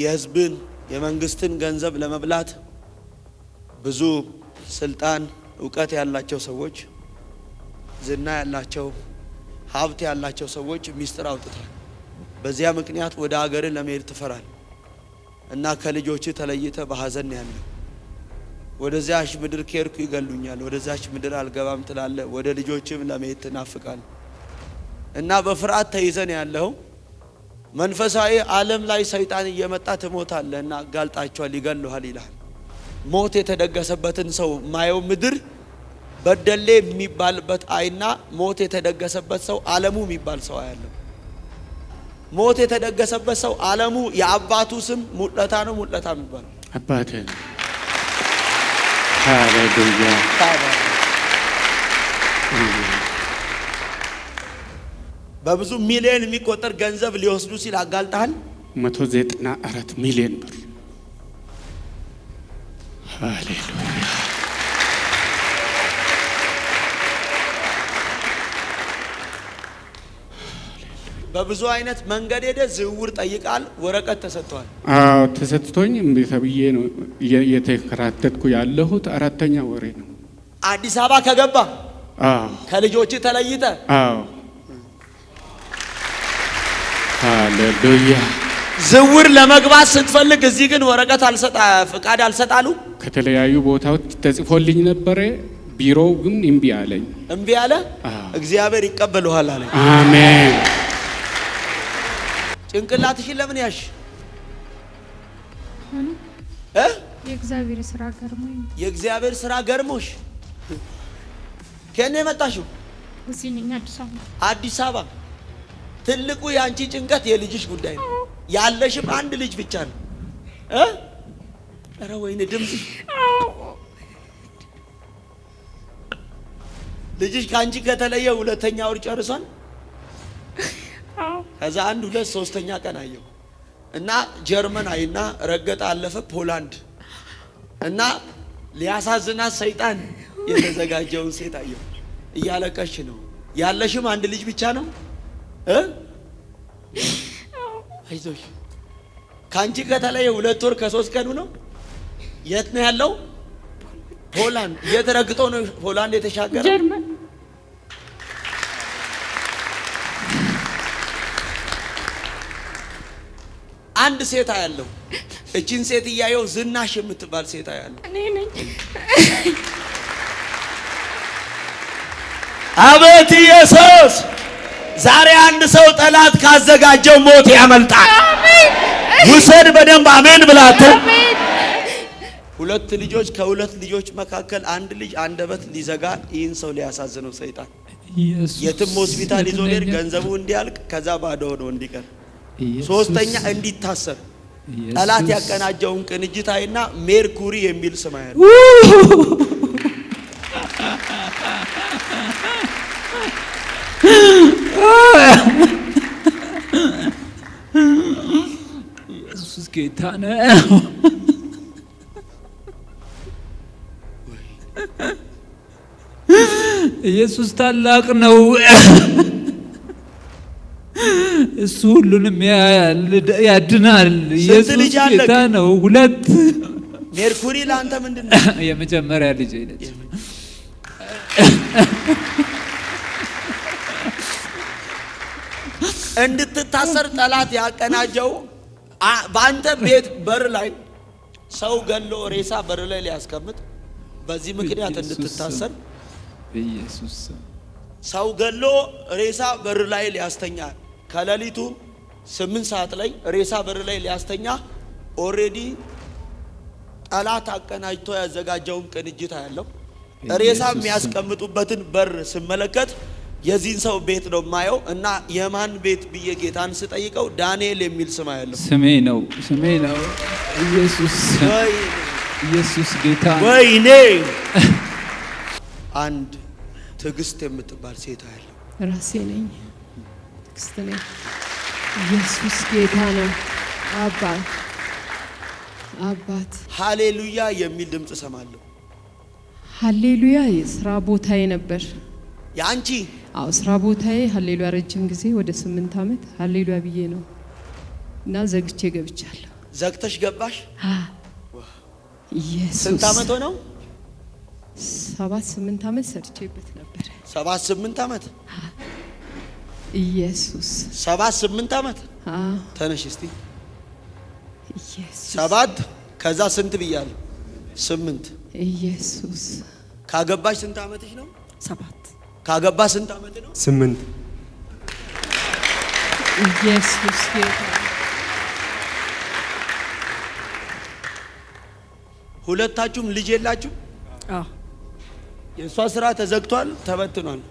የህዝብን የመንግስትን ገንዘብ ለመብላት ብዙ ስልጣን ዕውቀት ያላቸው ሰዎች ዝና ያላቸው ሀብት ያላቸው ሰዎች ሚስጥር አውጥተዋል። በዚያ ምክንያት ወደ ሀገር ለመሄድ ትፈራል እና ከልጆች ተለይተ በሐዘን ያለ ወደዚያሽ ምድር ከርኩ ይገሉኛል ወደዚያሽ ምድር አልገባም ትላለ ወደ ልጆችም ለመሄድ ትናፍቃል እና በፍርሃት ተይዘን ያለው መንፈሳዊ ዓለም ላይ ሰይጣን እየመጣ ትሞታለና ጋልጣቸዋል ይገሉሃል ይላል። ሞት የተደገሰበትን ሰው ማየው ምድር በደሌ የሚባልበት አይና ሞት የተደገሰበት ሰው ዓለሙ የሚባል ሰው ያለው ሞት የተደገሰበት ሰው ዓለሙ የአባቱ ስም ሙለታ ነው ሙለታ የሚባል አባቴ ሃሌሉያ በብዙ ሚሊዮን የሚቆጠር ገንዘብ ሊወስዱ ሲል አጋልጣል 194 ሚሊዮን ብር ሃሌሉያ በብዙ አይነት መንገድ ሄደ ዝውውር ጠይቃል ወረቀት ተሰጥቷል ተሰጥቶኝ ተብዬ ነው የተከራተትኩ ያለሁት አራተኛ ወሬ ነው አዲስ አበባ ከገባ ከልጆች ተለይተ ሃሌሉያ ዝውውር ለመግባት ስትፈልግ እዚህ ግን ወረቀት ፍቃድ አልሰጣሉ ከተለያዩ ቦታዎች ተጽፎልኝ ነበር ቢሮው ግን እምቢ አለ እግዚአብሔር ይቀበልሃል አለ አሜን ጭንቅላትሽን ለምን ያሽ የእግዚአብሔር ስራ ገርሞሽ ከኔ መጣሽው አዲስ አበባ ትልቁ ያንቺ ጭንቀት የልጅሽ ጉዳይ ነው ያለሽም አንድ ልጅ ብቻ ነው አረ ወይኔ ድምጽ ልጅሽ ካንቺ ከተለየ ሁለተኛ ወር ጨርሷል ከዛ 1 2 3ኛ ቀን አየው እና ጀርመን አይና ረገጣ አለፈ ፖላንድ እና ሊያሳዝናት ሰይጣን የተዘጋጀውን ሴት አየው እያለቀሽ ነው ያለሽም አንድ ልጅ ብቻ ነው አይዞሽ ካንቺ ከተለየ 2 ወር ከ3 ቀኑ ነው የት ነው ያለው ፖላንድ የተረግጦ ነው ፖላንድ የተሻገረ ጀርመን አንድ ሴት ያለው እቺን ሴት ያየው ዝናሽ የምትባል ሴት ያለው እኔ ነኝ አቤት ኢየሱስ ዛሬ አንድ ሰው ጠላት ካዘጋጀው ሞት ያመልጣል አሜን ውሰድ በደንብ አሜን ብላተ ሁለት ልጆች ከሁለት ልጆች መካከል አንድ ልጅ አንደበት ሊዘጋ ይህን ሰው ሊያሳዝነው ሰይጣን የትም ሆስፒታል ይዞ ሊሄድ ገንዘቡ እንዲያልቅ ከዛ ባዶ ሆኖ እንዲቀር ሶስተኛ እንዲታሰር ጠላት ያቀናጀውን ቅንጅታይና ሜርኩሪ የሚል ስም ያለው ኢየሱስ ጌታ ነው ኢየሱስ ታላቅ ነው እሱ ሁሉንም ያድናል ኢየሱስ ጌታ ነው ሁለት ሜርኩሪ ላንተ ምንድነው የመጀመሪያ ልጅ ነች እንድትታሰር ጠላት ያቀናጀው በአንተ ቤት በር ላይ ሰው ገሎ ሬሳ በር ላይ ሊያስቀምጥ በዚህ ምክንያት እንድትታሰር ኢየሱስ ሰው ገሎ ሬሳ በር ላይ ሊያስተኛ ከሌሊቱ 8 ሰዓት ላይ ሬሳ በር ላይ ሊያስተኛ ኦሬዲ ጠላት አቀናጅቶ ያዘጋጀውን ቅንጅት ያለው ሬሳ የሚያስቀምጡበትን በር ስመለከት የዚህን ሰው ቤት ነው ማየው እና የማን ቤት ብዬ ጌታን ስጠይቀው ዳንኤል የሚል ስም ያለው ስሜ ነው ኢየሱስ ጌታ ወይኔ አንድ ትግስት የምትባል ሴት ያለው ራሴ ነኝ ትግስት ነኝ ኢየሱስ ጌታ ነው አባት ሃሌሉያ የሚል ድምጽ ሰማለሁ ሃሌሉያ የሥራ ቦታዬ ነበር ያንቺ ስራ ቦታዬ ሃሌሉያ ረጅም ጊዜ ወደ 8 አመት ሃሌሉያ ብዬ ነው እና ዘግቼ ገብቻለሁ ዘግተሽ ገባሽ? ኢየሱስ ስንት ዓመት ሆነው? 7-8 ዓመት ሰርቼበት ነበር። 7-8 ዓመት ኢየሱስ 7-8 ዓመት። ተነሽ እስቲ። ኢየሱስ 7 ከዛ ስንት ብያለሁ? 8 ኢየሱስ ካገባሽ ስንት ዓመትሽ ነው? 7 ካገባ ስንት ዓመት ነው? 8 ኢየሱስ ጌታ ሁለታችሁም ልጅ የላችሁ? የእሷ ስራ ተዘግቷል፣ ተበትኗል፣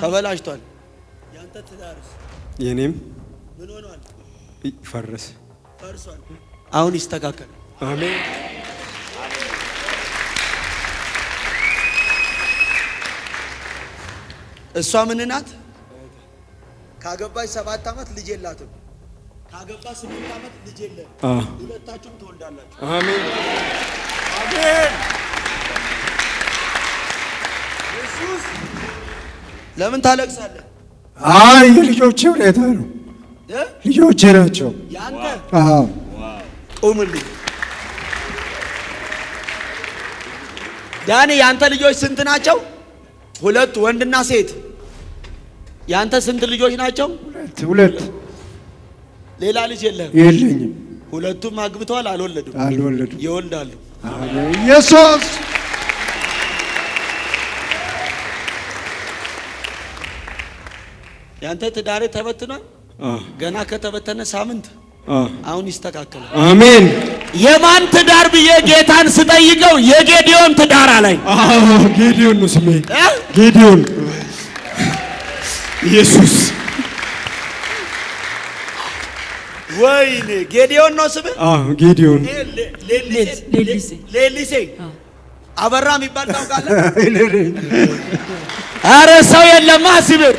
ተበላሽቷል። ያንተ ትዳርስ? የኔም ምን ሆኗል? ፈረስ ፈርሷል። አሁን ይስተካከል። አሜን። እሷ ምን ናት? ካገባች 7 ዓመት ልጅ የላትም። ካገባ 8 ዓመት ልጅ የለም። ሁለታችሁም ትወልዳላችሁ። አሜን አሜን። ኢየሱስ ለምን ታለቅሳለህ? አይ የልጆቼ ሁኔታ ነው። ልጆቼ ናቸው። ያንተ? አዎ ቁምልኝ። ዳኒ ያንተ ልጆች ስንት ናቸው? 2 ወንድና ሴት። ያንተ ስንት ልጆች ናቸው? 2 ሌላ ልጅ የለህም? የለኝም። ሁለቱም አግብተዋል፣ አልወለዱም? አልወለዱም። ይወልዳሉ። አሜን ኢየሱስ። ያንተ ትዳሬ ተበትኗል። ገና ከተበተነ ሳምንት አሁን ይስተካከላል። አሜን። የማን ትዳር ብዬ ጌታን ስጠይቀው የጌዲዮን ትዳር አለኝ። ጌዲዮን ነው ስሜ። ጌዲዮን ኢየሱስ። ወይኔ ጌዲዮን ነው ስምህ? ጌዲዮን ሌሊሴ አበራ የሚባል ታውቃለህ? አረ ሰው የለማ ሲብር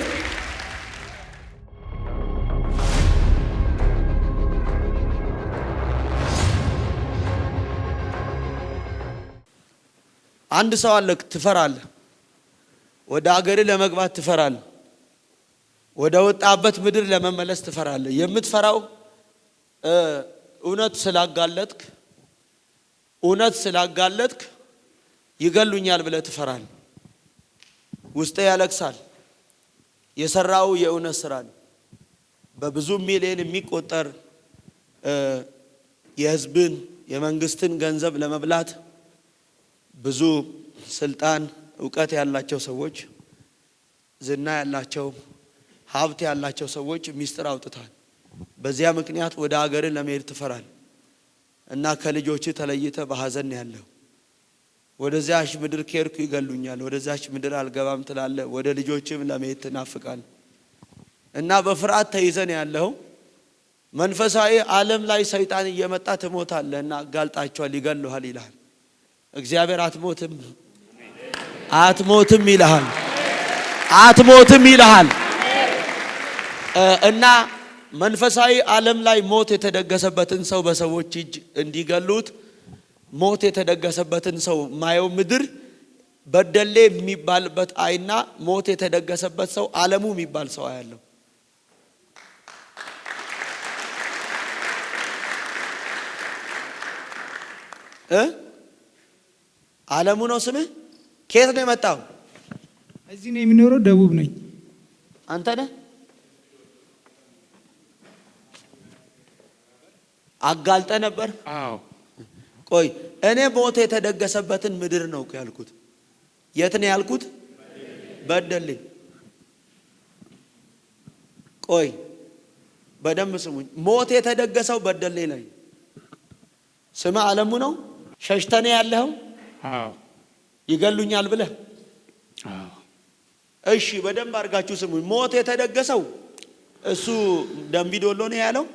አንድ ሰው አለ። ትፈራለህ። ወደ ሀገር ለመግባት ትፈራለህ። ወደ ወጣበት ምድር ለመመለስ ትፈራለህ። የምትፈራው እውነት ስላጋለጥክ ይገሉኛል ብለህ ትፈራለህ። ውስጤ ያለቅሳል። የሰራው የእውነት ስራ ነው። በብዙ ሚሊዮን የሚቆጠር የህዝብን የመንግስትን ገንዘብ ለመብላት ብዙ ስልጣን እውቀት ያላቸው ሰዎች፣ ዝና ያላቸው ሀብት ያላቸው ሰዎች ሚስጥር አውጥታል። በዚያ ምክንያት ወደ ሀገር ለመሄድ ትፈራል እና ከልጆች ተለይተ በሐዘን ያለው ወደዚያች ምድር ከርኩ ይገሉኛል፣ ወደዚያች ምድር አልገባም ትላለ። ወደ ልጆችም ለመሄድ ትናፍቃል እና በፍርሃት ተይዘን ያለው መንፈሳዊ ዓለም ላይ ሰይጣን እየመጣ ትሞታለህና አጋልጣቸዋል፣ ይገሉሃል ይልሃል። እግዚአብሔር አትሞትም ይልሃል። እና መንፈሳዊ ዓለም ላይ ሞት የተደገሰበትን ሰው በሰዎች እጅ እንዲገሉት ሞት የተደገሰበትን ሰው ማየው ምድር በደሌ የሚባልበት አይና ሞት የተደገሰበት ሰው ዓለሙ የሚባል ሰው ያለው ዓለሙ ነው ስምህ? ከየት ነው የመጣው? እዚህ ነው የሚኖረው። ደቡብ ነኝ። አንተ ነህ? አጋልጠ ነበር? አዎ። ቆይ እኔ ሞት የተደገሰበትን ምድር ነው ያልኩት። የት ነው ያልኩት? በደሌ። ቆይ በደንብ ስሙኝ። ሞት የተደገሰው በደሌ ላይ። ስምህ ዓለሙ ነው? ሸሽተኔ ያለኸው? አዎ። ይገሉኛል ብለህ? አዎ። እሺ በደንብ አድርጋችሁ ስሙኝ። ሞት የተደገሰው እሱ ደምቢዶሎ ነው ያለው።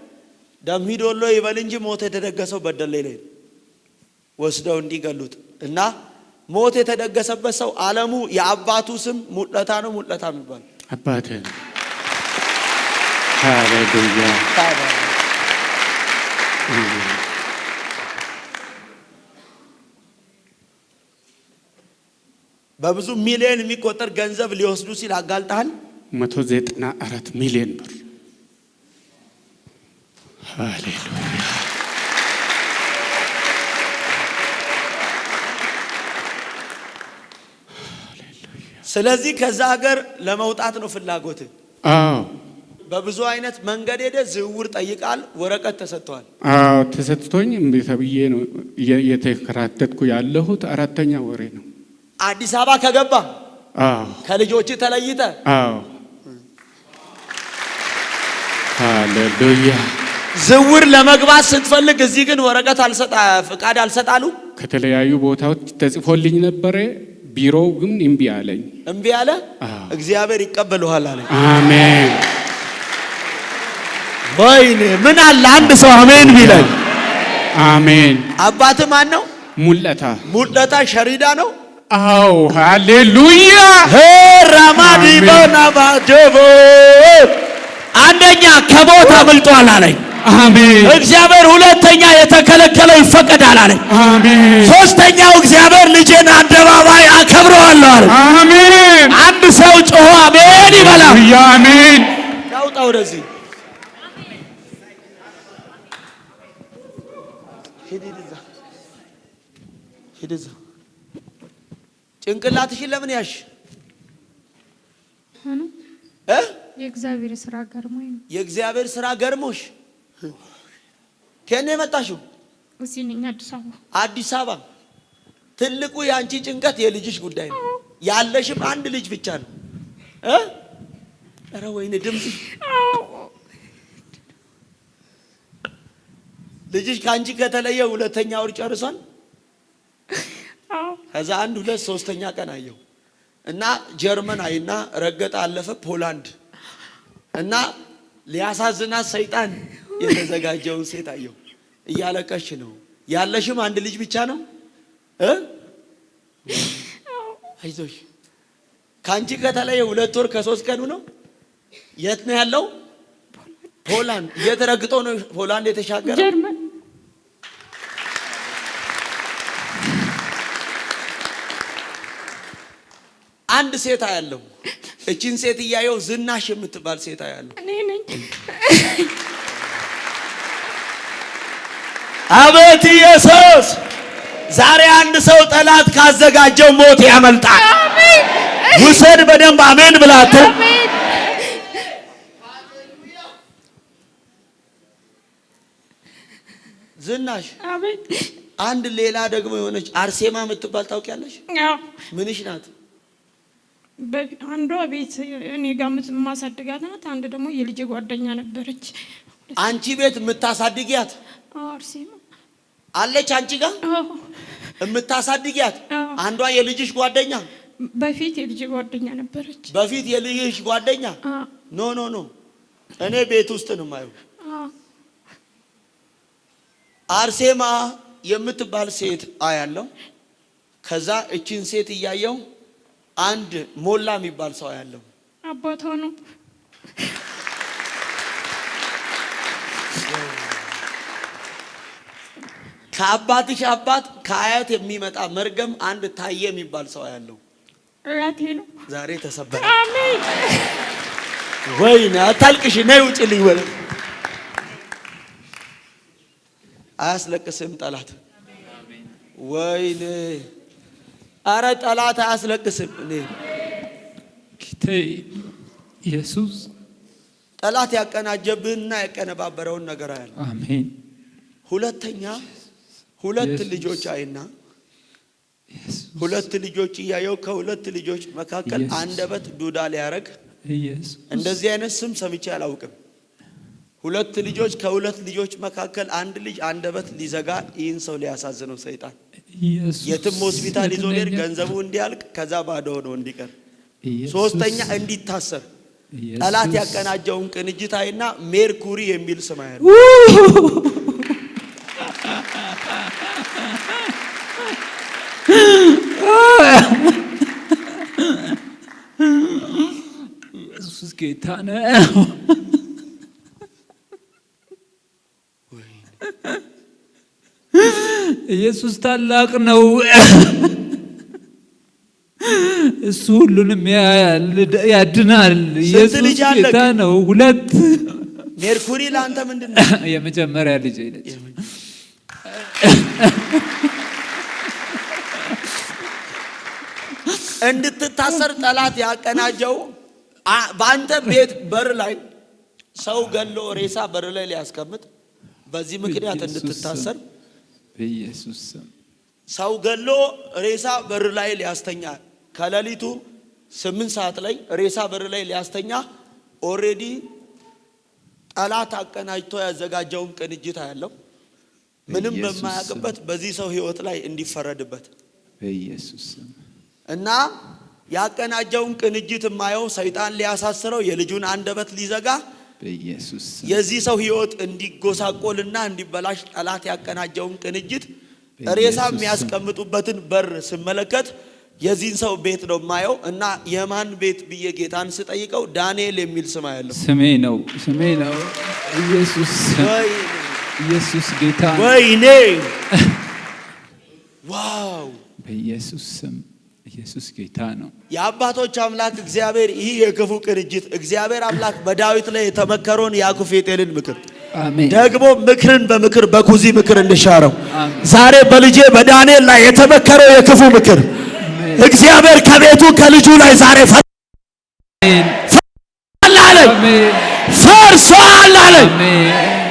ደምቢዶሎ ይበል እንጂ ሞት የተደገሰው በደሌ ላይ ወስደው እንዲገሉት እና ሞት የተደገሰበት ሰው ዓለሙ የአባቱ ስም ሙለታ ነው። ሙለታ የሚባል አባቴ ሃሌሉያ። በብዙ ሚሊዮን የሚቆጠር ገንዘብ ሊወስዱ ሲል አጋልጣል። 194 ሚሊዮን ብር። ሃሌሉያ ስለዚህ ከዛ ሀገር ለመውጣት ነው ፍላጎት? አዎ በብዙ አይነት መንገድ ሄደ ዝውውር ጠይቃል፣ ወረቀት ተሰጥቷል? አዎ ተሰጥቶኝ እምቢ ተብዬ ነው የተከራተትኩ ያለሁት። 4ኛ ወሬ ነው። አዲስ አበባ ከገባ አዎ ከልጆች ተለይተ አዎ ሃሌሉያ። ዝውውር ለመግባት ስትፈልግ እዚህ ግን ወረቀት ፍቃድ አልሰጣሉ? ከተለያዩ ቦታዎች ተጽፎልኝ ነበረ። ቢሮው ግን እምቢ አለኝ። እምቢ አለ? እግዚአብሔር ይቀበልሃል አለ። አሜን። ወይኔ ምን አለ አንድ ሰው አሜን ቢለኝ። አሜን። አባት ማን ነው? ሙለታ ሸሪዳ ነው? አዎ ሃሌሉያ። ራማዲ በናባጆቦ አንደኛ ከሞት አምልጧል አለኝ። አሜን። እግዚአብሔር ሁለተኛ የተከለከለው ይፈቀዳል አለኝ። አሜን። ሶስተኛው እግዚአብሔር ልጄን አደባባይ አከብረዋለሁ አለ። አሜን። አንድ ሰው ጮሆ አሜን ይበላል። አሜን። ያውጣ ወደዚህ ሂድዛ ጭንቅላትሽን ለምን ያሽ? የእግዚአብሔር ስራ ገርሞኝ። የእግዚአብሔር ስራ ገርሞሽ? ከኔ መጣሽው? እዚህ ነኝ አዲስ አበባ። አዲስ አበባ ትልቁ ያንቺ ጭንቀት የልጅሽ ጉዳይ ነው። ያለሽም አንድ ልጅ ብቻ ነው። ኧረ ወይኔ ድምጽሽ ልጅሽ ካንቺ ከተለየ 2ኛ ወር ጨርሷል። ከዛ 1 2 3ኛ ቀን አየው እና ጀርመን አይና ረገጣ አለፈ ፖላንድ እና ሊያሳዝናት ሰይጣን የተዘጋጀውን ሴት አየው። እያለቀሽ ነው። ያለሽም አንድ ልጅ ብቻ ነው። አይዞሽ ካንቺ ከተለየ 2 ወር ከ3 ቀኑ ነው። የት ነው ያለው? ፖላንድ። የት ረግጦ ነው ፖላንድ የተሻገረው? ጀርመን። አንድ ሴት አያለው። እቺን ሴት እያየው ዝናሽ የምትባል ሴት አያለው። እኔ ነኝ። አቤት ኢየሱስ! ዛሬ አንድ ሰው ጠላት ካዘጋጀው ሞት ያመልጣል። አሜን። ውሰድ በደንብ አሜን ብላተ። አሜን። ዝናሽ። አሜን። አንድ ሌላ ደግሞ የሆነች አርሴማ የምትባል ታውቂያለሽ? አዎ። ምንሽ ናት? አንዷ ቤት እኔ ጋር የማሳድጋት ናት። አንድ ደግሞ የልጄ ጓደኛ ነበረች። አንቺ ቤት የምታሳድጊያት? አርሴማ አለች አንቺ ጋር የምታሳድጊያት? አንዷ የልጅሽ ጓደኛ? በፊት የልጄ ጓደኛ ነበረች። በፊት የልጅሽ ጓደኛ? ኖ ኖ ኖ፣ እኔ ቤት ውስጥ ነው የማየው። አርሴማ የምትባል ሴት አያለው። ከዛ እቺን ሴት እያየው አንድ ሞላ የሚባል ሰው አያለው። አባቷ ነው። ከአባትሽ አባት ከአያት የሚመጣ መርገም አንድ ታየ የሚባል ሰው አያለው። ራቴ ነው። ዛሬ ተሰበረ። አሜን። ወይኔ አታልቅሽ፣ ነይ ውጭልኝ። ወለ አያስለቅስም ጠላት። ወይኔ አረ ጠላት አያስለቅስም። እኔ ኢየሱስ ጠላት ያቀናጀብህና ያቀነባበረውን ነገር አያለ። አሜን። ሁለተኛ 2 ልጆች አይና 2 ልጆች እያየው ከ2 ልጆች መካከል አንደበት ዱዳ ሊያረግ እንደዚህ አይነት ስም ሰምቼ አላውቅም። 2 ልጆች ከ2 ልጆች መካከል አንድ ልጅ አንደበት ሊዘጋ ይህን ሰው ሊያሳዝነው ሰይጣን የትም ሆስፒታል ይዞ ሊሄድ ገንዘቡ እንዲያልቅ ከዛ ባዶ ሆኖ እንዲቀር፣ ሶስተኛ እንዲታሰር ጠላት ያቀናጀውን ቅንጅታይና ሜርኩሪ የሚል ስም አያለ። ኢየሱስ ጌታ ነው። ኢየሱስ ታላቅ ነው። እሱ ሁሉንም ያያል፣ ያድናል። ኢየሱስ ጌታ ነው። 2 ሜርኩሪ ለአንተ ምንድነው? የመጀመሪያ ልጅ ነች። እንድትታሰር ጠላት ያቀናጀው በአንተ ቤት በር ላይ ሰው ገሎ ሬሳ በር ላይ ሊያስቀምጥ በዚህ ምክንያት እንድትታሰር በኢየሱስ ስም ሰው ገሎ ሬሳ በር ላይ ሊያስተኛ ከሌሊቱ 8 ሰዓት ላይ ሬሳ በር ላይ ሊያስተኛ ኦሬዲ ጠላት አቀናጅቶ ያዘጋጀውን ቅንጅት ያለው ምንም በማያውቅበት በዚህ ሰው ህይወት ላይ እንዲፈረድበት በኢየሱስ ስም እና ያቀናጀውን ቅንጅት የማየው ሰይጣን ሊያሳስረው የልጁን አንደበት ሊዘጋ በኢየሱስ ስም የዚህ ሰው ህይወት እንዲጎሳቆልና እንዲበላሽ ጠላት ያቀናጀውን ቅንጅት ሬሳ የሚያስቀምጡበትን በር ስመለከት የዚህን ሰው ቤት ነው የማየው እና የማን ቤት ብዬ ጌታን ስጠይቀው ዳንኤል የሚል ስም ያለው ስሜ ነው ኢየሱስ ኢየሱስ ጌታ ወይኔ ዋው በኢየሱስ ስም ኢየሱስ ጌታ ነው። የአባቶች አምላክ እግዚአብሔር ይህ የክፉ ቅንጅት እግዚአብሔር አምላክ በዳዊት ላይ የተመከረውን የአኩፌጤልን ምክር አሜን ደግሞ ምክርን በምክር በኩዚ ምክር እንሻረው ዛሬ በልጄ በዳንኤል ላይ የተመከረው የክፉ ምክር እግዚአብሔር ከቤቱ ከልጁ ላይ ዛሬ ፈርሷል አለ።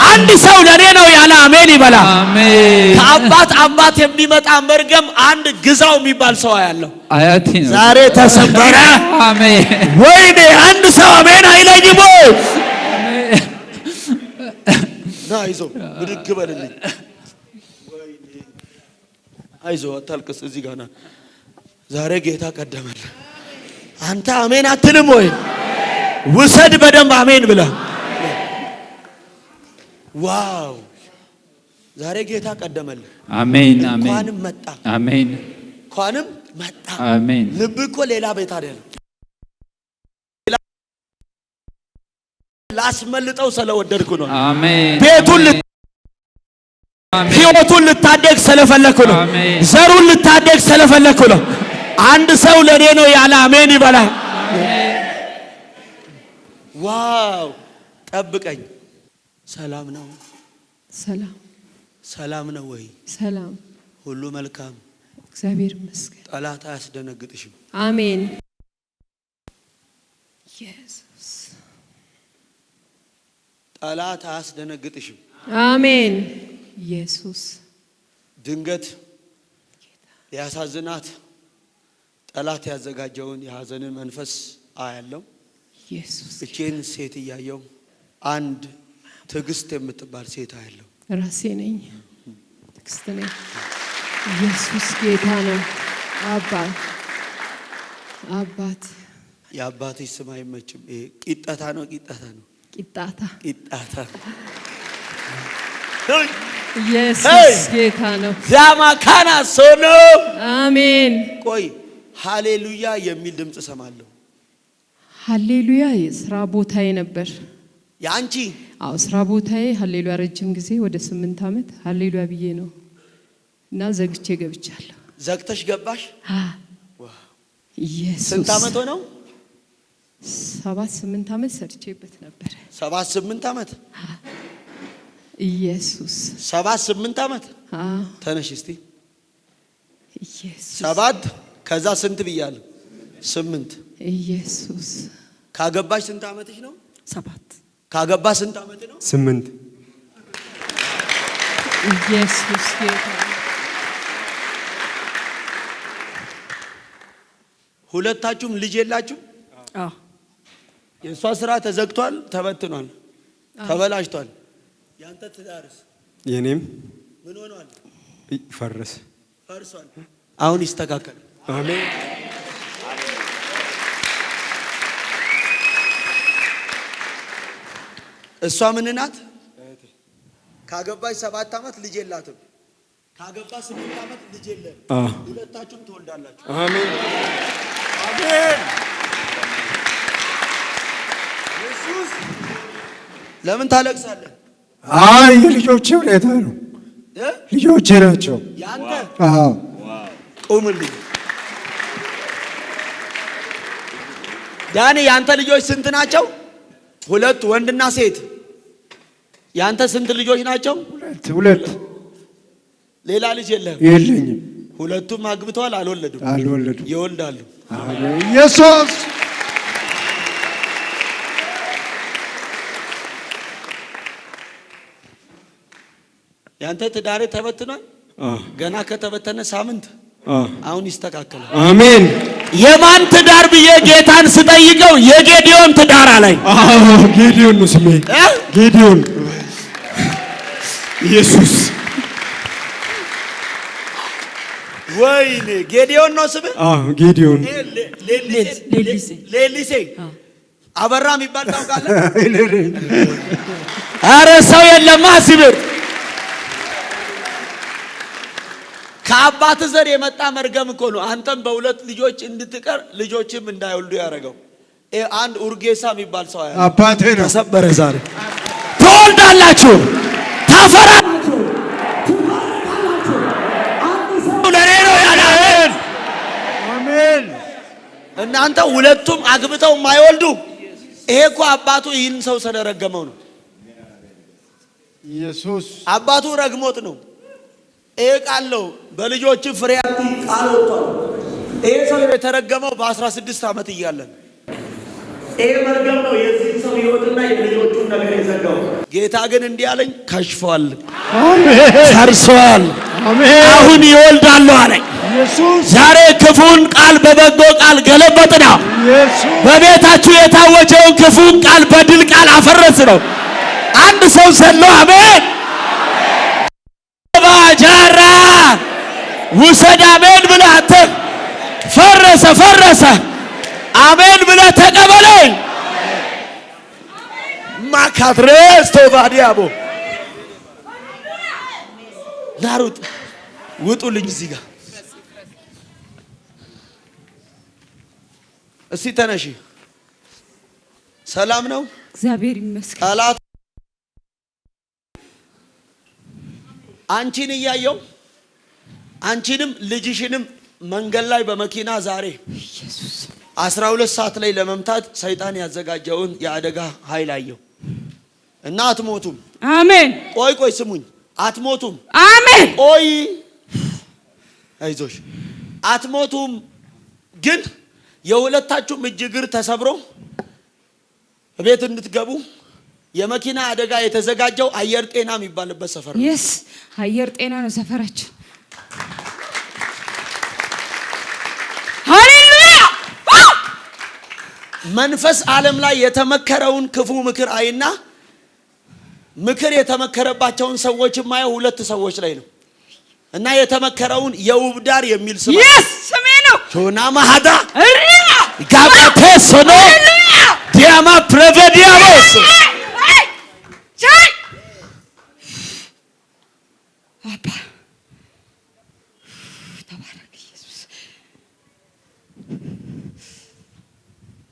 አንድ ሰው ለኔ ነው ያለ አሜን ይበላ። ከአባት አባት የሚመጣ መርገም አንድ ግዛው የሚባል ሰው ያለው አያቴ ነው ዛሬ ተሰበረ። አሜን ወይኔ አንድ ሰው አሜን አይለኝም ወይ? ና አይዞ ብድግ በልልኝ። አይዞ አታልቅስ። እዚህ ጋር ና። ዛሬ ጌታ ቀደመል። አንተ አሜን አትልም ወይ? ውሰድ በደንብ አሜን ብላ። ዋው ዛሬ ጌታ ቀደመል። አሜን አሜን እንኳንም መጣ። አሜን እንኳንም መጣ። አሜን ልብ እኮ ሌላ ቤት አይደለም። ላስመልጠው ስለወደድኩ ነው። አሜን ቤቱን ህይወቱን ልታደግ ስለፈለኩ ነው። ዘሩን ልታደግ ስለፈለኩ ነው። አንድ ሰው ለኔ ነው ያለ አሜን ይበላ። ዋው ጠብቀኝ። ሰላም ነው? ሰላም ሰላም ነው ወይ? ሰላም ሁሉ መልካም? እግዚአብሔር ይመስገን። ጠላት አያስደነግጥሽም? አሜን ኢየሱስ ጠላት አያስደነግጥሽም? አሜን ኢየሱስ ድንገት ሊያሳዝናት ጠላት ያዘጋጀውን የሐዘንን መንፈስ አያለው። ኢየሱስ እቼን ሴት እያየው አንድ ትዕግስት የምትባል ሴት አያለው። ራሴ ነኝ። ትዕግስት ነኝ። ኢየሱስ ጌታ ነው። አባት የአባትሽ ስም አይመችም። ይሄ ቂጣታ ነው። ቂጣታ ኢየሱስ ጌታ ነው። ዛማካና ሶኖ አሜን። ቆይ ሃሌሉያ የሚል ድምጽ ሰማለሁ። ሃሌሉያ የስራ ቦታዬ ነበር። ያንቺ? አዎ ስራ ቦታዬ ሃሌሉያ ረጅም ጊዜ ወደ 8 ዓመት ሃሌሉያ ብዬ ነው እና ዘግቼ ገብቻለሁ። ዘግተሽ ገባሽ? ኢየሱስ ስንት ዓመት ሆነው? 7-8 ዓመት ሰርቼበት ነበር። 7-8 ዓመት? ኢየሱስ 7-8 ዓመት? ተነሽ እስቲ። ኢየሱስ 7 ከዛ ስንት ብያለሁ? 8 ኢየሱስ ካገባሽ ስንት ዓመትሽ ነው? 7 ካገባ ስንት ዓመት ነው? 8 ኢየሱስ ጌታ። ሁለታችሁም ልጅ የላችሁ? አዎ የእሷ ስራ ተዘግቷል፣ ተበትኗል፣ ተበላሽቷል። ያንተ ትዳርስ? የኔም ምን ሆኗል? ፈርሷል። አሁን ይስተካከል። አሜን እሷ ምን ናት? ካገባች 7 ዓመት ልጅ የላትም። ካገባ 8 ዓመት ልጅ የለም። ሁለታችሁም ትወልዳላችሁ። አሜን አሜን። ኢየሱስ ለምን ታለቅሳለህ? የልጆቼ ሁኔታ ነው። ልጆቼ ናቸው ያንተ? አዎ ቁምልኝ ዳኒ። ያንተ ልጆች ስንት ናቸው? 2 ወንድና ሴት። ያንተ ስንት ልጆች ናቸው? 2 ሌላ ልጅ የለህም? የለኝም። ሁለቱም አግብተዋል፣ አልወለዱም። ይወልዳሉ። አሜን ኢየሱስ። ያንተ ትዳሬ ተበትኗል። ገና ከተበተነ ሳምንት አሁን ይስተካከላል። አሜን። የማን ትዳር ብዬ ጌታን ስጠይቀው የጌዲዮን ትዳር አለኝ። ጌዲዮን ነው ስሜ። ጌዲዮን ኢየሱስ። ወይኔ ጌዲዮን ነው ስም? ጌዲዮን። ሌሊሴ አበራ የሚባል ታውቃለህ? ኧረ ሰው የለማ ሲብር ከአባት ዘር የመጣ መርገም እኮ ነው። አንተም በሁለት ልጆች እንድትቀር ልጆችም እንዳይወልዱ ያደረገው አንድ ኡርጌሳ የሚባል ሰው ያለ አባቴ ነው። ተሰበረ። ዛሬ ትወልዳላችሁ፣ ታፈራላችሁ። ለኔ ነው ያለ። አሜን። እናንተ ሁለቱም አግብተው የማይወልዱ ይሄ እኮ አባቱ ይህን ሰው ስለረገመው ነው። ኢየሱስ አባቱ ረግሞት ነው። ይሄ ቃል ነው በልጆች ፍሬ ቃል ወጥቷል። ይሄ ሰው የተረገመው በ16 ዓመት እያለን ይሄ መርገም ነው የዚህ ሰው ህይወትና የልጆቹን ነገር የዘጋው። ጌታ ግን እንዲህ አለኝ፣ ከሽፏል፣ ፈርሷል፣ አሁን ይወልዳሉ አለኝ። ዛሬ ክፉን ቃል በበጎ ቃል ገለበጥና በቤታችሁ የታወጀውን ክፉን ቃል በድል ቃል አፈረስ ነው። አንድ ሰው ዘሎ አሜን ባጃራ ውሰድ አሜን ብለህ አንተ ፈረሰ አሜን ብለህ ተቀበለኝ። ማካትሬስ ቶባዲያቦ ናሩጥ ውጡልኝ እዚህ ጋር እስቲ ተነሺ። ሰላም ነው? እግዚአብሔር ይመስገን። ጠላት አንቺን እያየው አንቺንም ልጅሽንም መንገድ ላይ በመኪና ዛሬ 12 ሰዓት ላይ ለመምታት ሰይጣን ያዘጋጀውን የአደጋ ኃይል አየው እና አትሞቱም። አሜን። ቆይ ስሙኝ፣ አትሞቱም። አሜን። ቆይ አይዞሽ፣ አትሞቱም። ግን የሁለታችሁም እጅ እግር ተሰብሮ ቤት እንድትገቡ የመኪና አደጋ የተዘጋጀው አየር ጤና የሚባልበት ሰፈር ነው። yes አየር ጤና ነው ሰፈራችሁ። ሃሌሉያ። መንፈስ ዓለም ላይ የተመከረውን ክፉ ምክር አይና ምክር የተመከረባቸውን ሰዎች ማየው ሁለት ሰዎች ላይ ነው እና የተመከረውን የውብዳር የሚል ስም yes ስሜ ነው ቶና ማሃዳ ጋባቴስ ነው ዲያማ ፕሬቬዲያቦስ አባ ተባረክ ኢየሱስ።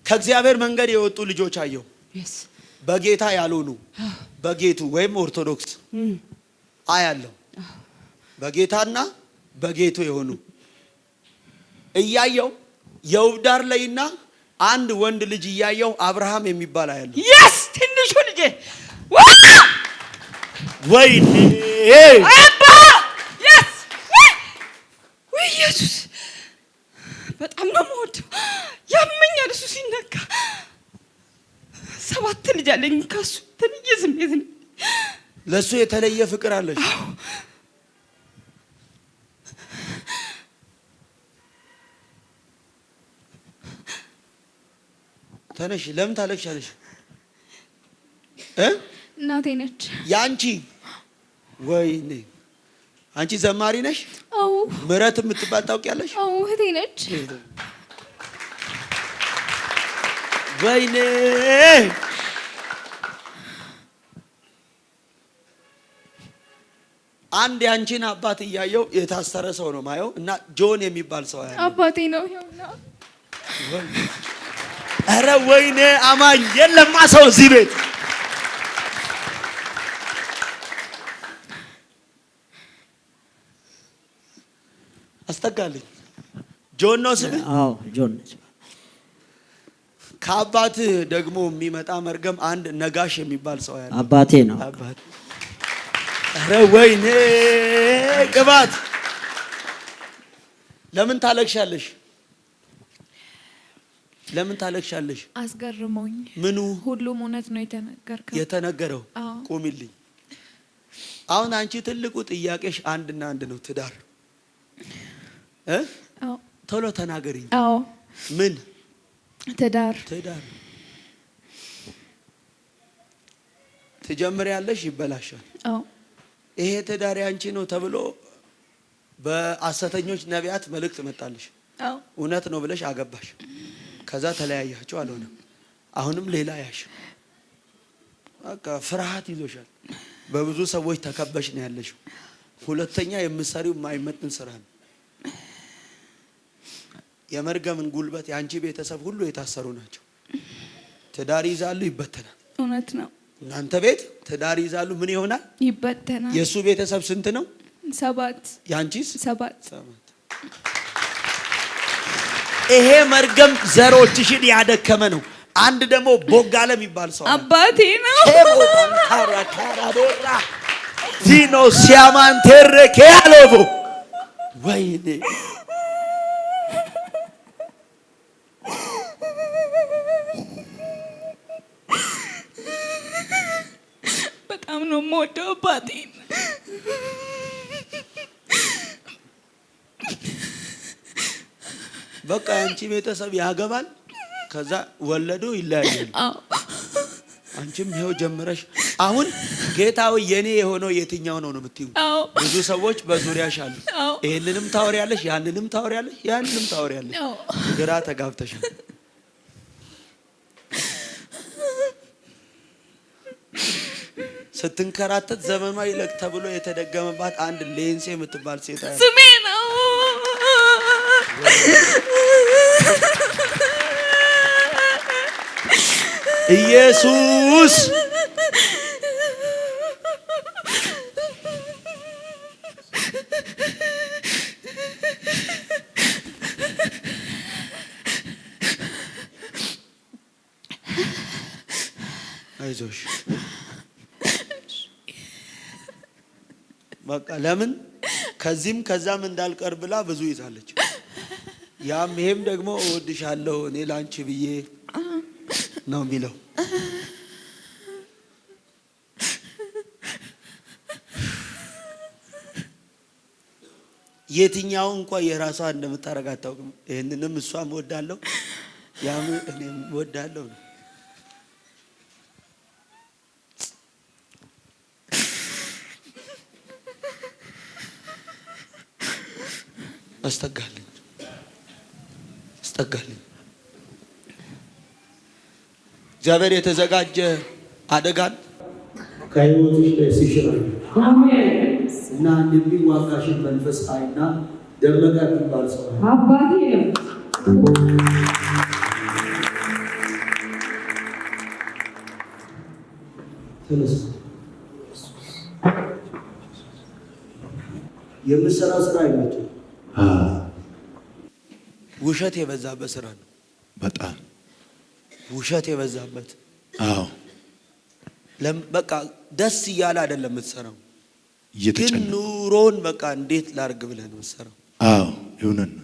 ከእግዚአብሔር መንገድ የወጡ ልጆች አየው። yes በጌታ ያልሆኑ በጌቱ ወይም ኦርቶዶክስ አያለው። በጌታና በጌቱ የሆኑ እያየው የውብዳር ላይና አንድ ወንድ ልጅ እያየው አብርሃም የሚባል አያለው። yes ትንሹ ልጅ ወይኔ አባ yes ወይ ኢየሱስ በጣም ነው የምወደው። ያመኛል እሱ ሲነካ። 7 ልጅ አለኝ ከሱ ተለየ ስሜት ነው። ለሱ የተለየ ፍቅር አለሽ። ተነሽ። ለምን ታለቅሻለሽ? እናቴ ነች። ያንቺ ወይኔ አንቺ ዘማሪ ነሽ? አዎ። ምረት የምትባል ታውቂያለሽ? አዎ እህቴ ነች። ወይኔ አንድ ያንቺን አባት እያየው የታሰረ ሰው ነው ማየው እና ጆን የሚባል ሰው ያለው አባቴ ነው። ይኸውና ኧረ ወይኔ አማኝ የለማ ሰው እዚህ ቤት አስተጋልኝ። ጆን ነው ስም? አዎ ጆን። ከአባት ደግሞ የሚመጣ መርገም አንድ ነጋሽ የሚባል ሰው ያለው አባቴ ነው። አባት ኧረ ወይኔ ቅባት ለምን ታለቅሻለሽ? ለምን ታለቅሻለሽ? አስገርሞኝ። ምኑ? ሁሉም እውነት ነው የተነገረው። ቆሚልኝ። አሁን አንቺ ትልቁ ጥያቄሽ አንድና አንድ ነው፣ ትዳር። ቶሎ ተናገሪኝ። ምን? ትዳር ትጀምሪያለሽ፣ ይበላሻል። ይሄ ትዳር ያንቺ ነው ተብሎ በሐሰተኞች ነቢያት መልእክት መጣልሽ። እውነት ነው ብለሽ አገባሽ። ከዛ ተለያያችሁ፣ አልሆነም። አሁንም ሌላ ያሽ። በቃ ፍርሃት ይዞሻል። በብዙ ሰዎች ተከበሽ ነው ያለሽው። ሁለተኛ የምትሰሪው የማይመጥን ስራ ነው። የመርገምን ጉልበት ያንቺ ቤተሰብ ሁሉ የታሰሩ ናቸው። ትዳር ይዛሉ፣ ይበተናል። እውነት ነው። እናንተ ቤት ትዳር ይዛሉ፣ ምን ይሆናል? ይበተናል። የሱ ቤተሰብ ስንት ነው? 7። ያንቺስ? 7። ይሄ መርገም ዘሮችሽን ያደከመ ነው። አንድ ደግሞ ቦጋለ የሚባል ሰው አባቴ ነው። ካራካራዶራ ዲኖ ሲያማንቴሬ ያሎቦ ወይኔ በጣም ነው የምወደው አባቴ። በቃ አንቺ ቤተሰብ ያገባል፣ ከዛ ወለዱ፣ ይለያያል። አንቺም ይሄው ጀምረሽ አሁን ጌታው የኔ የሆነው የትኛው ነው የምትዩ? ብዙ ሰዎች በዙሪያሽ አሉ። ይሄንንም ታወሪያለሽ፣ ያንንም ታወሪያለሽ፣ ያንንም ታወሪያለሽ። ግራ ተጋብተሻል። ስትንከራተት ዘመኗ ይለቅ ተብሎ የተደገመባት አንድ ሌንሴ የምትባል ሴት አለ። ስሜ ነው። ኢየሱስ አይዞሽ። በቃ ለምን ከዚህም ከዛም እንዳልቀር ብላ ብዙ ይዛለች። ያም ይሄም ደግሞ እወድሻለሁ እኔ ላንቺ ብዬ ነው የሚለው። የትኛው እንኳን የራሷ እንደምታረግ አታውቅም። ይሄንንም እሷም እወዳለሁ ያም እኔም እወዳለሁ ነው። አስጠጋልኝ እግዚአብሔር የተዘጋጀ አደጋን ከህይወትሽ ላይ ሲሽራል እና እንደሚዋጋሽን መንፈስ አይና ደመቀ የሚባል ሰው አባቴ ነው። ተነስ። የምትሰራው ስራ አይመችም። ውሸት የበዛበት ስራ ነው። በጣም ውሸት የበዛበት። አዎ በቃ ደስ እያለ አይደለም የምትሰራው፣ ግን ኑሮን በቃ እንዴት ላርግ ብለህ ነው የምትሰራው። አዎ ይሁንና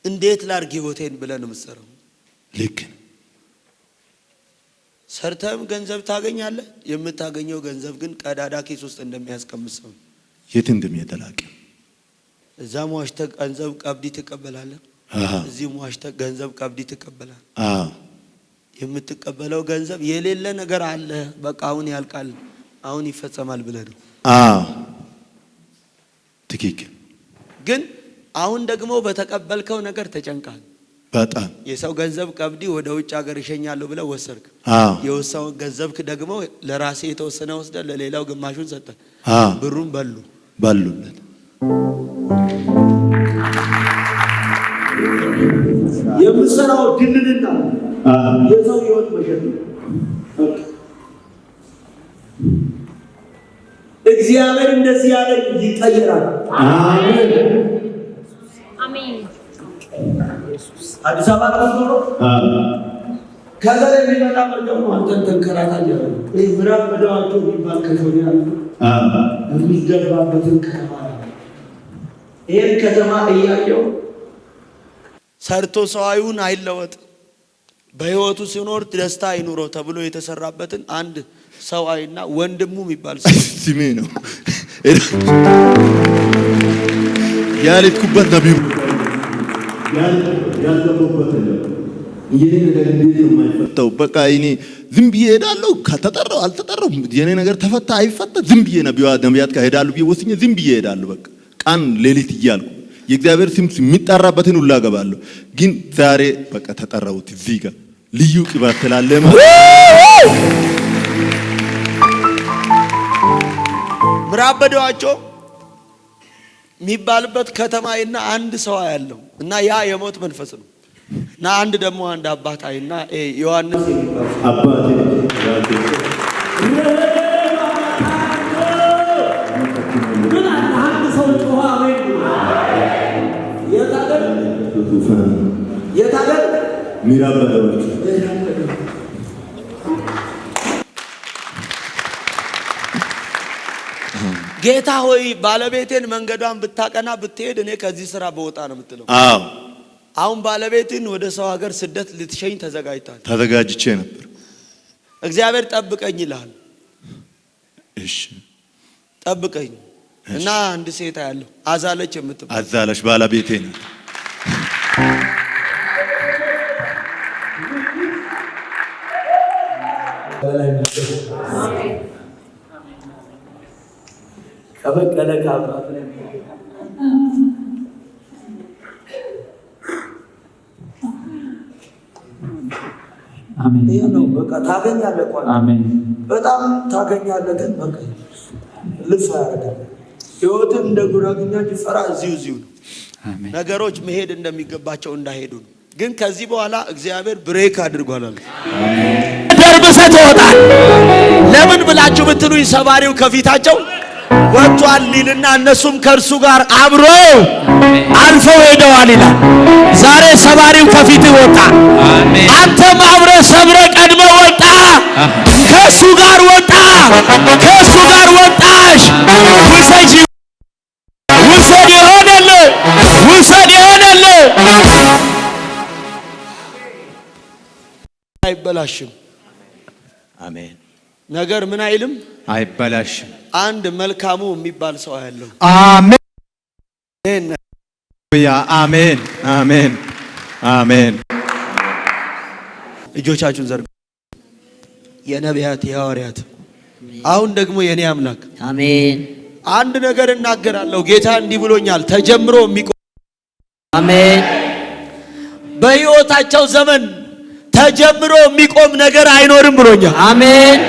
እንዴት ላርግ ህይወቴን ብለህ ነው የምትሰራው። ልክ ሰርተም ገንዘብ ታገኛለህ። የምታገኘው ገንዘብ ግን ቀዳዳ ኪስ ውስጥ እንደሚያስቀምጥ ሰው የት እንደሚያጠላቅ እዛ ዋሽተህ ገንዘብ ቀብዲ ትቀበላለህ። እዚህ ዋሽተህ ገንዘብ ቀብዲ ትቀበላለህ። የምትቀበለው ገንዘብ የሌለ ነገር አለ። በቃ አሁን ያልቃል፣ አሁን ይፈጸማል ብለህ ነው። ትክክል። ግን አሁን ደግሞ በተቀበልከው ነገር ተጨንቃል። በጣም የሰው ገንዘብ ቀብዲ ወደ ውጭ ሀገር ይሸኛለሁ ብለህ ወሰድክ። የወሰው ገንዘብክ ደግሞ ለራሴ የተወሰነ ወስደህ ለሌላው ግማሹን ሰጠህ። ብሩን በሉለት። የምሰራው ድልልና የሰው ህይወት መሸጥ ነው። እግዚአብሔር እንደዚህ ያለ ይቀየራል። አሜን አሜን። አዲስ አበባ ነው ከዛ ላይ የሚመጣ መርገም ነው። አንተን ተንከራታል ያለ ይህ ምዕራብ መደዋቸው የሚባል ከሾሪያ የሚገባበትን ከተማ ይሄን ከተማ እያየው ሰርቶ ሰው አይሁን አይለወጥ በህይወቱ ሲኖር ደስታ አይኑረው ተብሎ የተሰራበትን አንድ ሰው አይና ወንድሙ የሚባል ስሜ ነው ያልኩበት ነብዩ ያልኩበት ነው ይሄ ነገር እንዴት ነው የማይፈታው? በቃ እኔ ዝም ብዬ ሄዳለሁ። ከተጠራው አልተጠራው የኔ ነገር ተፈታ አይፈታ ዝም ብዬ ነቢያት ጋር ሄዳለሁ ብዬ ወስኜ ዝም ብዬ ሄዳለሁ። በቃ ቀን ሌሊት እያልኩ የእግዚአብሔር ስም የሚጠራበትን ሁሉ አገባለሁ። ግን ዛሬ በቃ ተጠራሁት። እዚህ ጋር ልዩ ቅባት ስላለ ምዕራብ በደዋቸው የሚባልበት ከተማይና አንድ ሰው ያለው እና ያ የሞት መንፈስ ነው። እና አንድ ደግሞ አንድ አባታይና ዮሐንስ የሚባል አባቴ ጌታ ሆይ ባለቤቴን መንገዷን ብታቀና ብትሄድ እኔ ከዚህ ስራ በወጣ ነው የምትለው። አዎ አሁን ባለቤትን ወደ ሰው ሀገር ስደት ልትሸኝ ተዘጋጅታል። ተዘጋጅቼ ነበር። እግዚአብሔር ጠብቀኝ ይላል። እሺ ጠብቀኝ እና አንድ ሴት ያለው አዛለች የምትባል አዛለች ባለቤቴ ነው። ከበቀለ ከአባት አሜን። ይሄ ነው በቃ ታገኛለህ እኮ አሜን። በጣም ታገኛለህ። ግን በቃ ልፍ ያደርጋል። ህይወትን እንደ ጉራግኛ ጅፈራ እዚሁ ነው። አሜን። ነገሮች መሄድ እንደሚገባቸው እንዳይሄዱ ነው። ግን ከዚህ በኋላ እግዚአብሔር ብሬክ አድርጓል አለ። ደርብሰህ ትወጣል። ለምን ብላችሁ ብትሉኝ ሰባሪው ከፊታቸው ወጥቷል ሊልና እነሱም ከእርሱ ጋር አብሮ አልፈው ሄደዋል ይላል። ዛሬ ሰባሪው ከፊት ወጣ። አንተም አብረህ ሰብረህ ቀድመህ ወጣ። ከእሱ ጋር ወጣ። ከእሱ ጋር ወጣሽ። ውሰጂ ውሰድ የሆነልህ ውሰድ የሆነልህ አይበላሽም። አሜን። ነገር ምን አይልም አይበላሽም። አንድ መልካሙ የሚባል ሰው ያለው አሜን ያ አሜን አሜን አሜን። እጆቻችሁን ዘርጉ። የነቢያት የሐዋርያት አሁን ደግሞ የኔ አምላክ አሜን። አንድ ነገር እናገራለሁ። ጌታ እንዲህ ብሎኛል። ተጀምሮ የሚቆም አሜን። በሕይወታቸው ዘመን ተጀምሮ የሚቆም ነገር አይኖርም ብሎኛል። አሜን።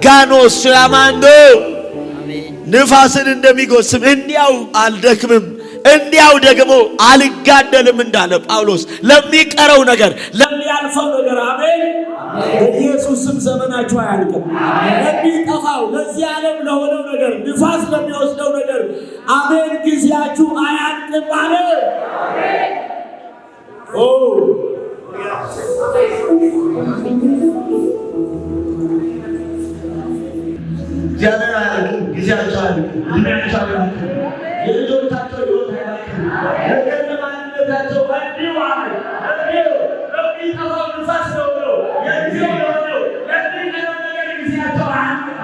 ጋኖ ሱያማንዶ ንፋስን እንደሚጎስም እንዲያው አልደክምም እንዲያው ደግሞ አልጋደልም እንዳለ ጳውሎስ ለሚቀረው ነገር ለሚያልፈው ነገር አሜን። በኢየሱስ ስም ዘመናችሁ አያልቅም። ለሚጠፋው ለዚህ ዓለም ለሆነው ነገር ንፋስ ለሚወስደው ነገር አሜን ጊዜያችሁ አያልቅም አለ። ኦ እግዚአብሔር አያልቅም። ጊዜያችሁ አያልቅም። እድሜያችሁ አያልቅም። የልጆቻቸው ሕይወት አያልቅም። ነገር ለማንነታቸው እንዲሁ አለ እንዲሁ ለሚጠፋው ንፋስ ነው ብሎ የጊዜው የሆነው ለሚቀረው ነገር ጊዜያቸው አያልቅም።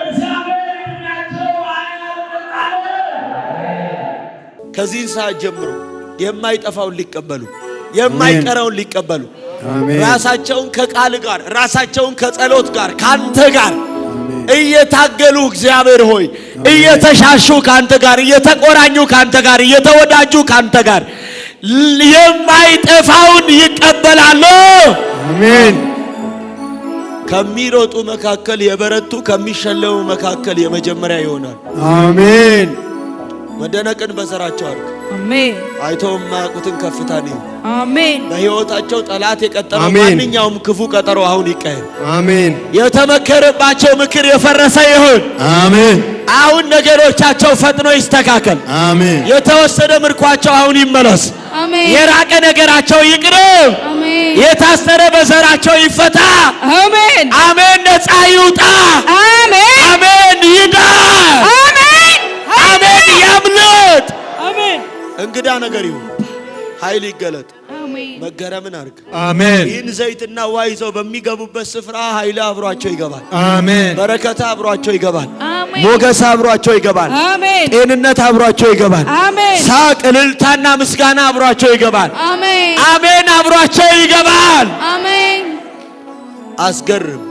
እግዚአብሔር እድሜያቸው አያልቅም አለ። ከዚህ ሰዓት ጀምሮ የማይጠፋውን ሊቀበሉ የማይቀረውን ሊቀበሉ ራሳቸውን ከቃል ጋር ራሳቸውን ከጸሎት ጋር ካንተ ጋር እየታገሉ እግዚአብሔር ሆይ እየተሻሹ ካንተ ጋር እየተቆራኙ ካንተ ጋር እየተወዳጁ ካንተ ጋር የማይጠፋውን ይቀበላሉ። አሜን። ከሚሮጡ መካከል የበረቱ ከሚሸለሙ መካከል የመጀመሪያ ይሆናል። አሜን። መደነቅን በዘራቸው አድርግ። አሜን። አይተው የማያውቁትን ከፍታ ነው። አሜን። በሕይወታቸው ጠላት የቀጠረው ማንኛውም ክፉ ቀጠሮ አሁን ይቀየር። አሜን። የተመከረባቸው ምክር የፈረሰ ይሁን። አሜን። አሁን ነገሮቻቸው ፈጥኖ ይስተካከል። አሜን። የተወሰደ ምርኳቸው አሁን ይመለስ። አሜን። የራቀ ነገራቸው ይቅረብ። አሜን። የታሰረ በዘራቸው ይፈታ። አሜን። አሜን። ነፃ ይውጣ። አሜን። አሜን። ይዳን። አሜን። አሜን። ያምልጥ። እንግዳ ነገር ይሁን። ኃይል ይገለጥ። አሜን። መገረምን አርግ። አሜን። ይህን ዘይትና ውሃ ይዘው በሚገቡበት ስፍራ ኃይል አብሯቸው ይገባል። አሜን። በረከት አብሯቸው ይገባል። አሜን። ሞገስ አብሯቸው ይገባል። አሜን። ጤንነት አብሯቸው ይገባል። አሜን። ሳቅ፣ እልልታና ምስጋና አብሯቸው ይገባል። አሜን። አሜን። አብሯቸው ይገባል። አሜን። አስገርም።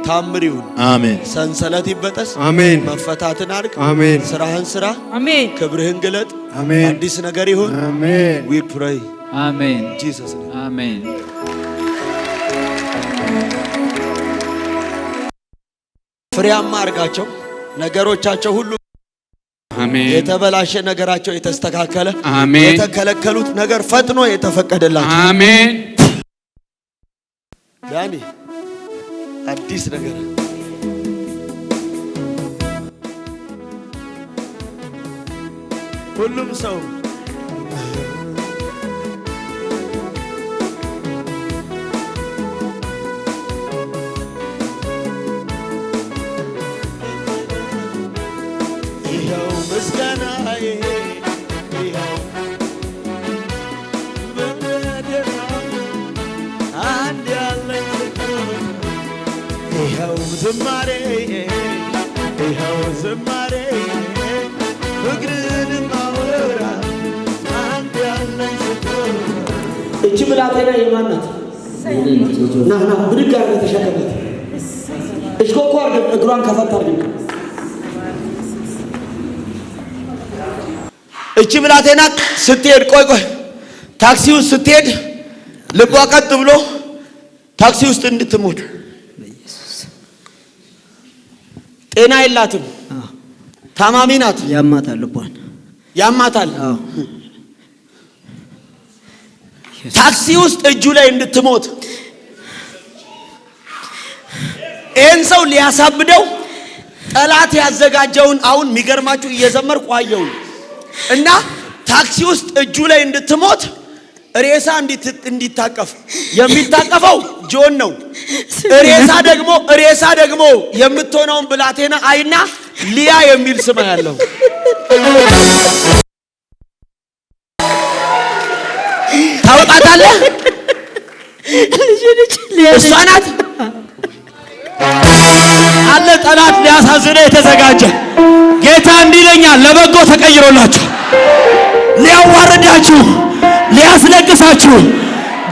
ታምር ይሁን። አሜን። ሰንሰለት ይበጠስ። አሜን። መፈታትን አድርግ። አሜን። ስራህን ስራ። አሜን። ክብርህን ግለጥ። አሜን። አዲስ ነገር ይሁን። አሜን። ዊ ፕሬይ አሜን። ጂሰስ ኔም። አሜን። ፍሬያማ አርጋቸው። ነገሮቻቸው ሁሉ አሜን። የተበላሸ ነገራቸው የተስተካከለ፣ አሜን። የተከለከሉት ነገር ፈጥኖ የተፈቀደላቸው። አሜን። ዳኒ አዲስ ነገር ሁሉም ሰው ይኸው ምስጋናዬ ይኸው አንድ ያለኝ ይኸው ዝማሬ ይኸው ዝማሬ ፍቅርን ማወራ አንድ ያለኝ እቺ ብላቴና የማናት? ና ብድግ አድርገህ ተሸከመት። እሽኮኮ አድርገህ እግሯን ከፈት አድርገህ እቺ ብላቴና ስትሄድ ቆይ ታክሲ ውስጥ ስትሄድ ልቧ ቀጥ ብሎ ታክሲ ውስጥ እንድትሞት ጤና የላትም። ታማሚ ናት። ያማታል፣ ልቧን ያማታል። ታክሲ ውስጥ እጁ ላይ እንድትሞት ይህን ሰው ሊያሳብደው ጠላት ያዘጋጀውን አሁን የሚገርማችሁ እየዘመርኩ አየሁኝ እና ታክሲ ውስጥ እጁ ላይ እንድትሞት ሬሳ እንዲታቀፍ የሚታቀፈው ጆን ነው። ሬሳ ደግሞ የምትሆነውን ብላቴና አይና ሊያ የሚል ስም ያለው ታውቃታለህ? እሷ ናት አለ። ጠላት ሊያሳዝነው የተዘጋጀ ጌታ እንዲህ ይለኛል፣ ለበጎ ተቀይሮላችሁ፣ ሊያዋርዳችሁ፣ ሊያስለቅሳችሁ፣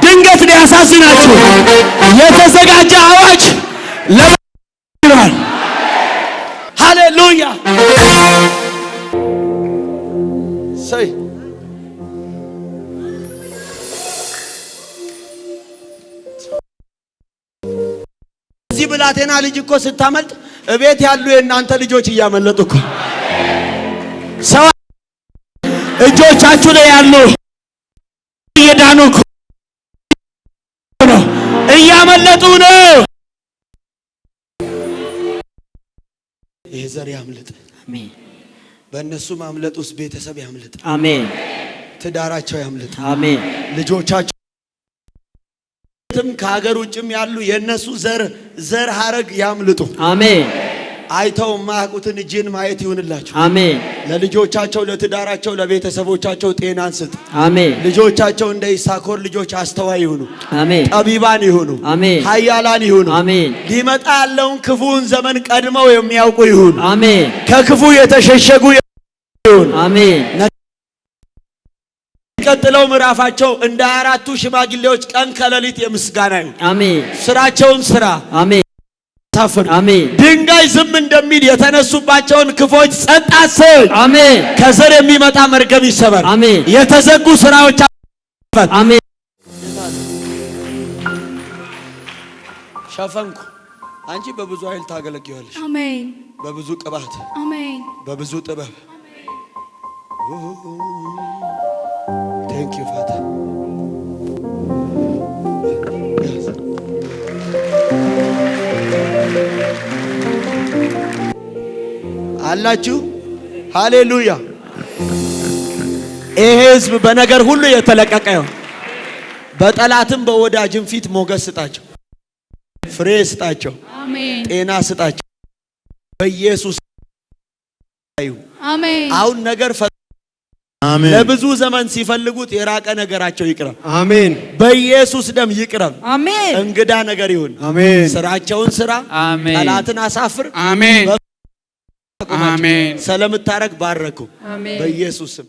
ድንገት ሊያሳዝናችሁ የተዘጋጀ አዋጅ ለማለት። ሃሌሉያ ሰይ እዚህ ብላቴና ልጅ እኮ ስታመልጥ እቤት ያሉ የእናንተ ልጆች እያመለጡ እኮ ሰው እጆቻችሁ ላይ ያሉ እየዳኑ እኮ ነው፣ እያመለጡ ነው። ይሄ ዘር ያምልጥ። አሜን። በእነሱ ማምለጥ ውስጥ ቤተሰብ ያምልጥ። አሜን። ትዳራቸው ያምልጥ። አሜን። ልጆቻቸው ከሀገር ውጭም ያሉ የነሱ ዘር ሐረግ ያምልጡ። አሜን። አይተው ማያውቁትን እጅን ማየት ይሁንላቸው። አሜን። ለልጆቻቸው፣ ለትዳራቸው፣ ለቤተሰቦቻቸው ጤናን ስጥ። አሜን። ልጆቻቸው እንደ ይሳኮር ልጆች አስተዋይ ይሁኑ። አሜን። ጠቢባን ይሁኑ። አሜን። ኃያላን ይሁኑ። አሜን። ሊመጣ ያለውን ክፉን ዘመን ቀድመው የሚያውቁ ይሁኑ። አሜን። ከክፉ የተሸሸጉ ይሁኑ። አሜን። ቀጥለው ምዕራፋቸው እንደ አራቱ ሽማግሌዎች ቀን ከሌሊት የምስጋና ይሁን። አሜን። ስራቸውን ስራ። አሜን። ታፈር። አሜን። ድንጋይ ዝም እንደሚል የተነሱባቸውን ክፎች ጸጥ አሰኝ። አሜን። ከዘር የሚመጣ መርገም ይሰበር። አሜን። የተዘጉ ስራዎች አሜን። ሸፈንኩ። አንቺ በብዙ ኃይል ታገለግያለሽ። አሜን። በብዙ ቅባት፣ አሜን። በብዙ ጥበብ። ቴንክ ዩ ፋዘር። አላችሁ። ሃሌሉያ። ይሄ ህዝብ በነገር ሁሉ የተለቀቀ ይሁን። በጠላትም በወዳጅም ፊት ሞገስ ስጣቸው፣ ፍሬ ስጣቸው፣ አሜን። ጤና ስጣቸው በኢየሱስ። አሜን። አሁን ነገር አሜን። ለብዙ ዘመን ሲፈልጉት የራቀ ነገራቸው ይቅረብ። አሜን። በኢየሱስ ደም ይቅረብ። አሜን። እንግዳ ነገር ይሁን። አሜን። ስራቸውን ስራ። አሜን። ጠላትን አሳፍር። አሜን። አሜን። ስለምታረግ ባረኩ። አሜን። በኢየሱስ ስም